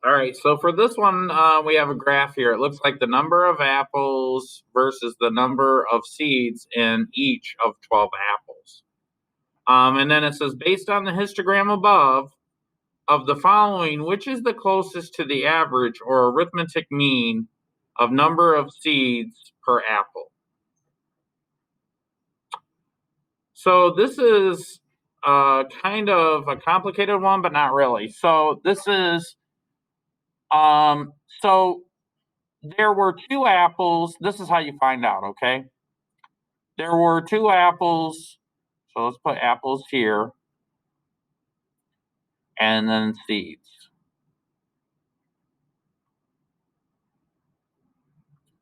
All right, so for this one, we have a graph here. It looks like the number of apples versus the number of seeds in each of 12 apples. And then it says, based on the histogram above, of the following, which is the closest to the average or arithmetic mean of number of seeds per apple? So this is kind of a complicated one, but not really. So this is, so there were two apples. This is how you find out, okay? There were two apples. So let's put apples here and then seeds.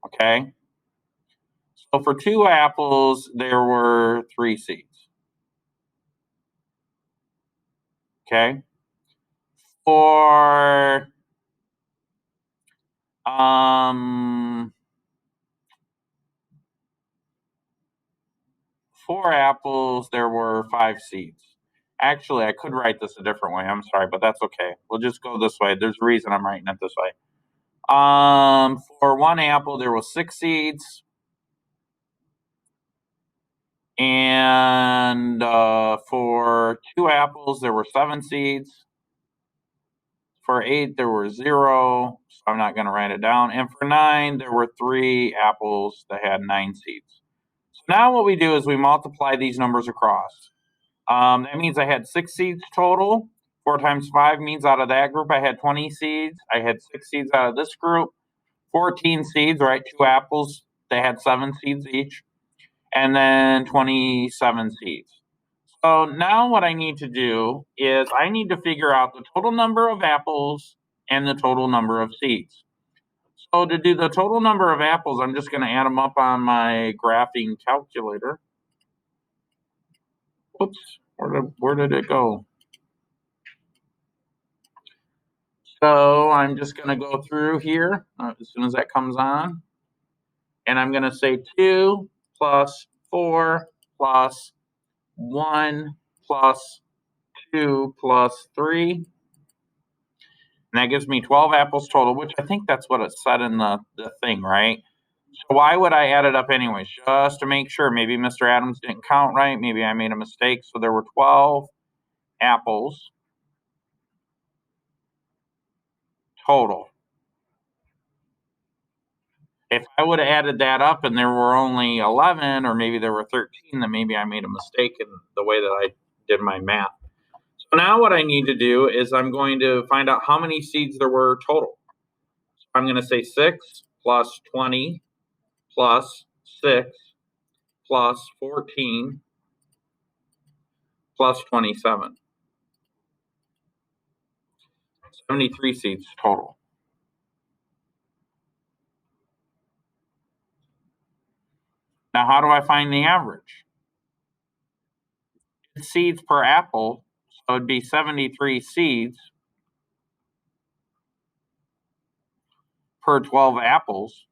Okay? So for two apples, there were 3 seeds. Okay? For 4 apples, there were 5 seeds. Actually, I could write this a different way. I'm sorry, but that's okay. We'll just go this way. There's a reason I'm writing it this way. For 1 apple, there was 6 seeds. And for 2 apples, there were 7 seeds. For 8, there were 0. So I'm not going to write it down. And for 9, there were 3 apples that had 9 seeds. So now what we do is we multiply these numbers across. That means I had 6 seeds total. 4 times 5 means out of that group I had 20 seeds. I had 6 seeds out of this group. 14 seeds, right? 2 apples, they had 7 seeds each. And then 27 seeds. So now what I need to do is I need to figure out the total number of apples and the total number of seeds. So to do the total number of apples, I'm just going to add them up on my graphing calculator. Oops, where did it go? So I'm just going to go through here as soon as that comes on. And I'm going to say 2 plus 4 plus 1 plus 2 plus 3. And that gives me 12 apples total, which I think that's what it said in the thing, right? So why would I add it up anyways? Just to make sure. Maybe Mr. Adams didn't count right. Maybe I made a mistake. So there were 12 apples total. If I would have added that up and there were only 11 or maybe there were 13, then maybe I made a mistake in the way that I did my math. So now what I need to do is I'm going to find out how many seeds there were total. So I'm going to say 6 plus 20 plus 6 plus 14 plus 27. 73 seeds total. Now, how do I find the average? It's seeds per apple, so it'd be 73 seeds per 12 apples.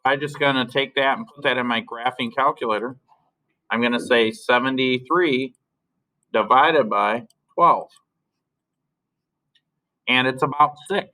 I'm just going to take that and put that in my graphing calculator. I'm going to say 73 divided by 12. And it's about 6.